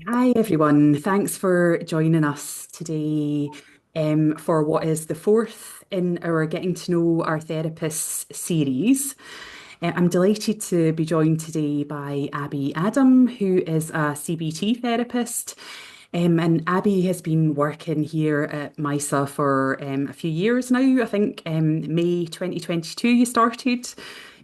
Hi, everyone. Thanks for joining us today for what is the fourth in our Getting to Know Our Therapists series. I'm delighted to be joined today by Abby Adam, who is a CBT therapist. And Abby has been working here at MISA for a few years now. I think May 2022 you started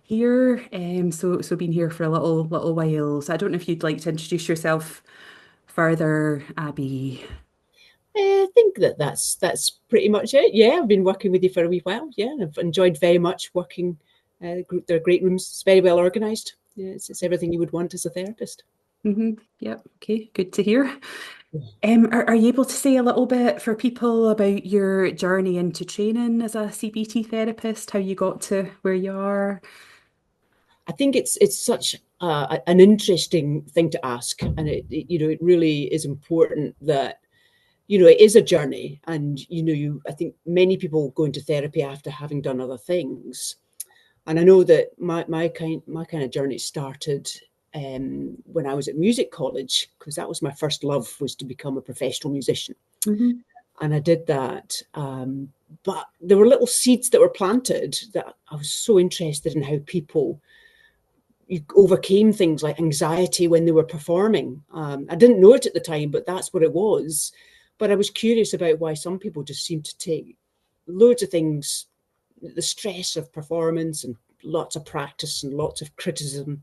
here. So been here for a little while. So I don't know if you'd like to introduce yourself further, Abby. I think that's pretty much it. Yeah, I've been working with you for a wee while. Yeah, and I've enjoyed very much working. They're great rooms. It's very well organised. Yeah, it's everything you would want as a therapist. Yep. Okay. Good to hear. Are you able to say a little bit for people about your journey into training as a CBT therapist, how you got to where you are? I think it's such an interesting thing to ask, and it really is important that it is a journey, and I think many people go into therapy after having done other things. And I know that my kind of journey started when I was at music college, because that was my first love, was to become a professional musician. Hmm. And I did that. But there were little seeds that were planted that I was so interested in how people overcame things like anxiety when they were performing. I didn't know it at the time, but that's what it was. But I was curious about why some people just seem to take loads of things, the stress of performance and lots of practice and lots of criticism.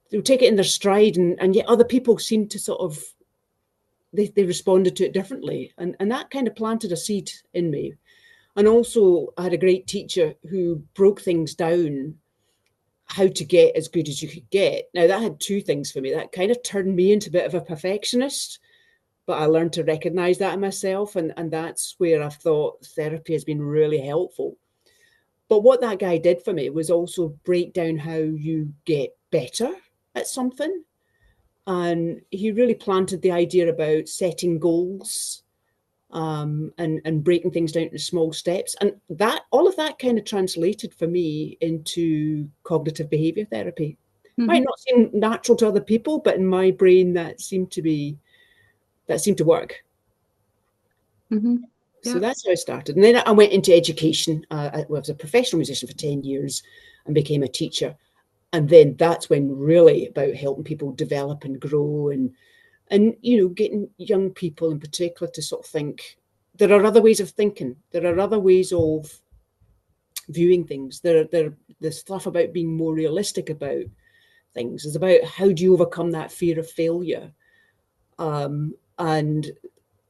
They'll take it in their stride, and yet other people seem to sort of they responded to it differently, and that kind of planted a seed in me. And also, I had a great teacher who broke things down, how to get as good as you could get. Now that had two things for me. That kind of turned me into a bit of a perfectionist, but I learned to recognize that in myself, and that's where I've thought therapy has been really helpful. But what that guy did for me was also break down how you get better at something. And he really planted the idea about setting goals, and breaking things down into small steps. And that all of that kind of translated for me into cognitive behavior therapy. Might Hmm. not seem natural to other people, but in my brain that seemed to work. Hmm. So Yep. that's how I started. And then I went into education. I was a professional musician for 10 years and became a teacher. And then that's when really about helping people develop and grow, and getting young people in particular to sort of think there are other ways of thinking. There are other ways of viewing things. There the stuff about being more realistic about things is about how do you overcome that fear of failure. And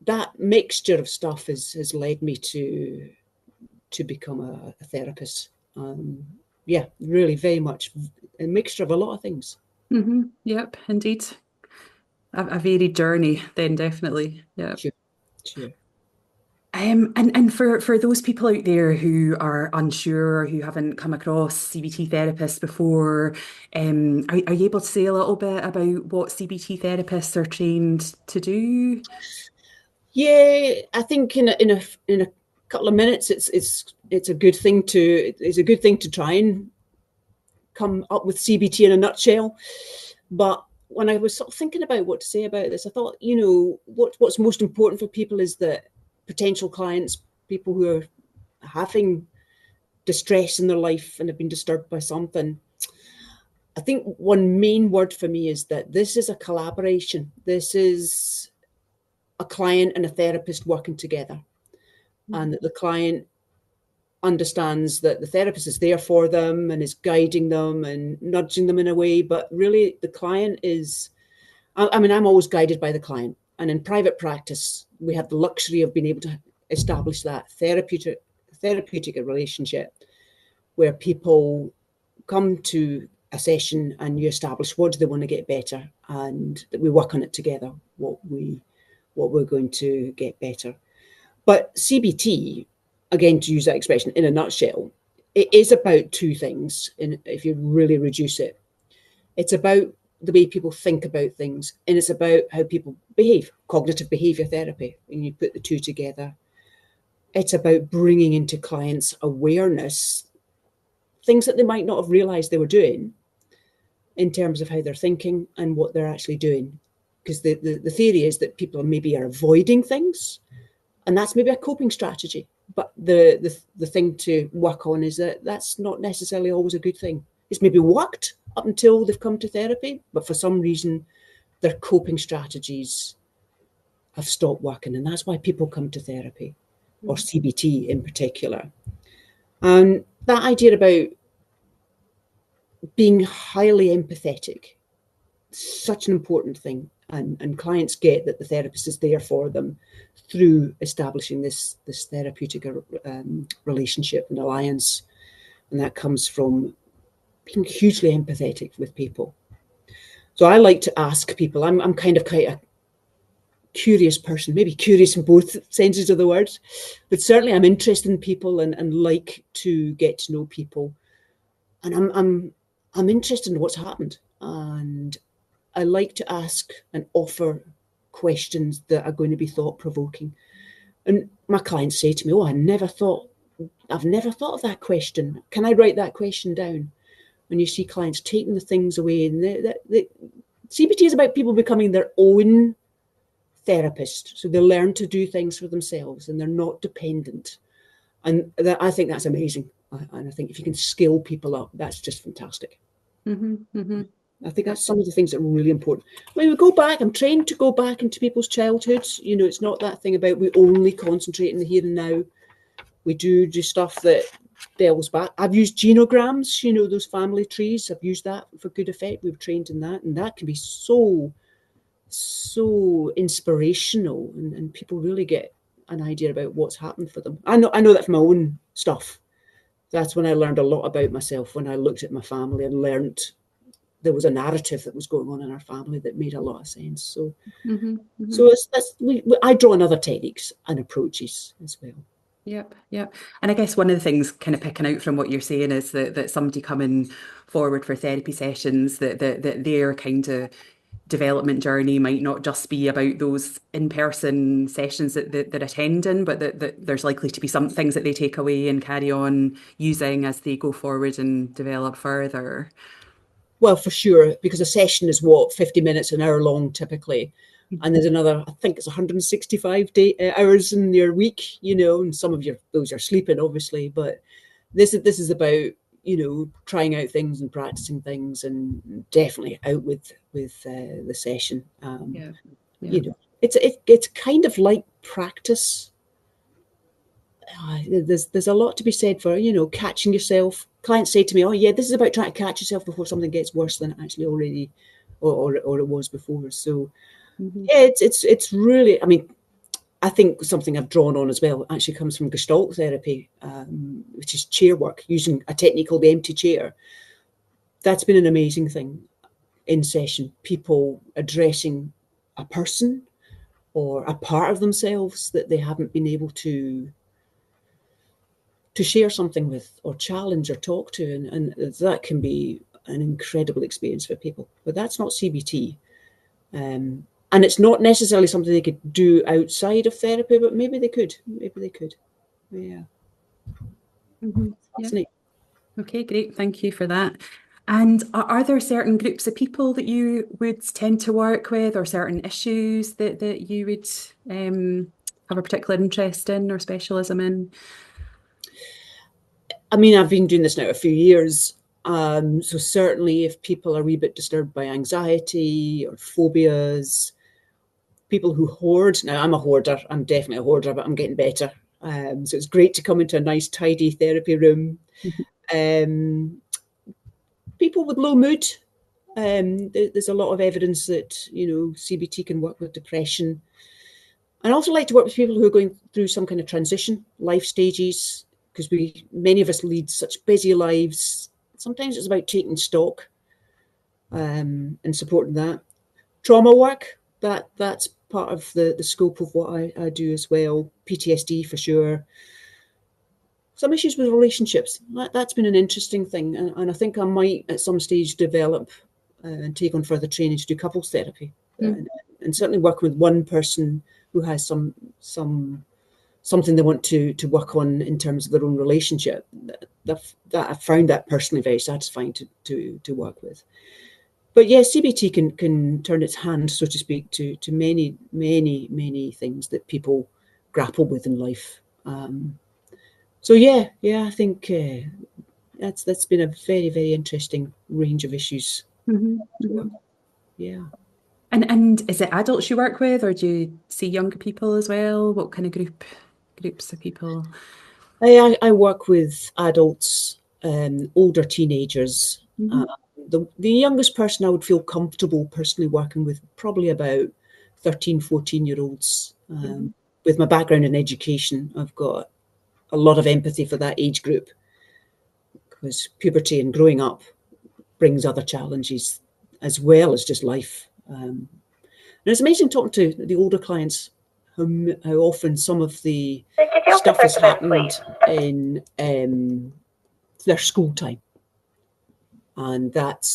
that mixture of stuff has led me to become a therapist. Yeah, really very much a mixture of a lot of things. Yep. Indeed. A varied journey, then definitely. Yeah. Sure, sure. And for those people out there who are unsure, who haven't come across CBT therapists before, are you able to say a little bit about what CBT therapists are trained to do? Yeah, I think in a couple of minutes, it's a good thing to try and come up with CBT in a nutshell. But when I was sort of thinking about what to say about this, I thought, what's most important for people is that potential clients, people who are having distress in their life and have been disturbed by something. I think one main word for me is that this is a collaboration. This is a client and a therapist working together, and that the client understands that the therapist is there for them and is guiding them and nudging them in a way. But really, the client is, I mean, I'm always guided by the client. And in private practice, we have the luxury of being able to establish that therapeutic relationship where people come to a session and you establish what do they want to get better, and that we work on it together, what we're going to get better. But CBT, again, to use that expression in a nutshell, it is about two things. And if you really reduce it, it's about the way people think about things, and it's about how people behave, cognitive behavior therapy. And you put the two together, it's about bringing into clients awareness things that they might not have realized they were doing in terms of how they're thinking and what they're actually doing. because the theory is that people maybe are avoiding things, and that's maybe a coping strategy. But the thing to work on is that that's not necessarily always a good thing. It's maybe worked up until they've come to therapy, but for some reason, their coping strategies have stopped working, and that's why people come to therapy, or CBT in particular. And that idea about being highly empathetic, such an important thing, and clients get that the therapist is there for them through establishing this therapeutic relationship and alliance, and that comes from being hugely empathetic with people. So I like to ask people. I'm kind of quite a curious person, maybe curious in both senses of the word, but certainly I'm interested in people and like to get to know people, and I'm interested in what's happened, and I like to ask and offer questions that are going to be thought-provoking. And my clients say to me, "Oh, I've never thought of that question. Can I write that question down?" When you see clients taking the things away, and the CBT is about people becoming their own therapist, so they learn to do things for themselves and they're not dependent. And I think that's amazing. And I think if you can skill people up, that's just fantastic. I think that's some of the things that are really important. When we go back, I'm trained to go back into people's childhoods. It's not that thing about we only concentrate in the here and now. We do stuff that delves back. I've used genograms, those family trees. I've used that for good effect. We've trained in that, and that can be so inspirational, and people really get an idea about what's happened for them. I know that from my own stuff. That's when I learned a lot about myself, when I looked at my family and learned there was a narrative that was going on in our family that made a lot of sense. So, I draw on other techniques and approaches as well. Yep. And I guess one of the things kind of picking out from what you're saying is that somebody coming forward for therapy sessions, that their kind of development journey might not just be about those in-person sessions that they're attending, but that there's likely to be some things that they take away and carry on using as they go forward and develop further. Well, for sure, because a session is 50 minutes, an hour long typically. And there's another, I think it's 165 hours in your week, and some of those are sleeping, obviously. But this is about, trying out things and practicing things, and definitely out with the session. It's kind of like practice. There's a lot to be said for, catching yourself. Clients say to me, "Oh yeah, this is about trying to catch yourself before something gets worse than it actually already or it was before." So yeah, it's really, I mean, I think something I've drawn on as well actually comes from Gestalt therapy, which is chair work, using a technique called the empty chair. That's been an amazing thing in session. People addressing a person or a part of themselves that they haven't been able to share something with or challenge or talk to. And that can be an incredible experience for people. But that's not CBT. And it's not necessarily something they could do outside of therapy, but maybe they could. Yeah. Yeah. Okay, great. Thank you for that. And are there certain groups of people that you would tend to work with, or certain issues that you would have a particular interest in or specialism in? I mean, I've been doing this now a few years. So certainly if people are a wee bit disturbed by anxiety or phobias, people who hoard. Now, I'm a hoarder. I'm definitely a hoarder, but I'm getting better. So it's great to come into a nice, tidy therapy room. People with low mood. There's a lot of evidence that, CBT can work with depression. I also like to work with people who are going through some kind of transition, life stages, because many of us lead such busy lives. Sometimes it's about taking stock and supporting that. Trauma work, that's part of the scope of what I do as well. PTSD for sure. Some issues with relationships. That's been an interesting thing. And I think I might at some stage develop and take on further training to do couples therapy. And certainly work with one person who has something they want to work on in terms of their own relationship. That I found that personally very satisfying to work with. But yeah, CBT can turn its hand, so to speak, to many things that people grapple with in life. So yeah, I think that's been a very interesting range of issues. Hmm. So, Hmm. yeah. And is it adults you work with, or do you see younger people as well? What kind of groups of people? I work with adults, older teenagers. Uh, Hmm. the youngest person I would feel comfortable personally working with, probably about 13, 14-year-olds. Hmm. With my background in education, I've got a lot of empathy for that age group because puberty and growing up brings other challenges as well as just life. And it's amazing talking to the older clients how often some of the stuff has happened in their school time, and that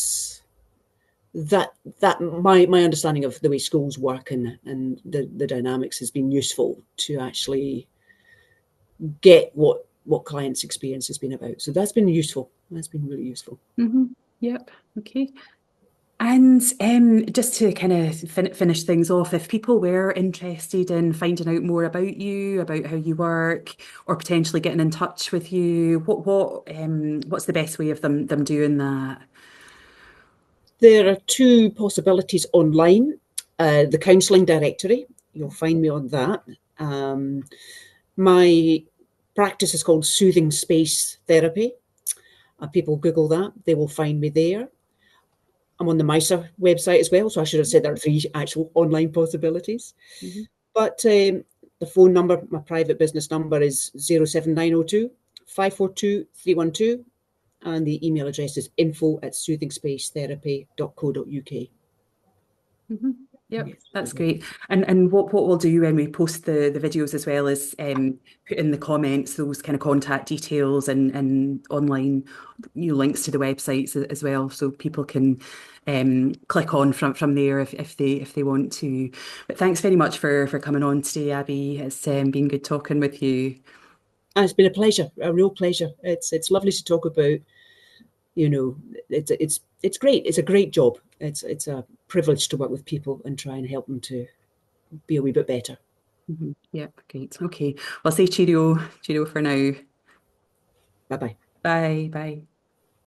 my understanding of the way schools work and the dynamics has been useful to actually get what clients' experience has been about. So that's been useful. That's been really useful. Hmm. Yep. Okay. And just to kind of finish things off, if people were interested in finding out more about you, about how you work, or potentially getting in touch with you, what's the best way of them doing that? There are two possibilities online. The counselling directory, you'll find me on that. Um, my practice is called Soothing Space Therapy. People Google that, they will find me there. I'm on the MISA website as well, so I should have said there are three actual online possibilities. Mhm. But the phone number, my private business number is 07902 542 312, and the email address is info@soothingspacetherapy.co.uk. Hmm. Yep, Yes. that's great. And what we'll do when we post the videos as well is put in the comments those kind of contact details and online links to the websites as well, so people can click on from there if they want to. But thanks very much for coming on today, Abby. It's been good talking with you. And it's been a pleasure, a real pleasure. It's lovely to talk about. You know, it's great. It's a great job. It's a privilege to work with people and try and help them to be a wee bit better. Mhm. Yep, great. Okay. Well, say cheerio for now. Bye bye. Bye. Bye.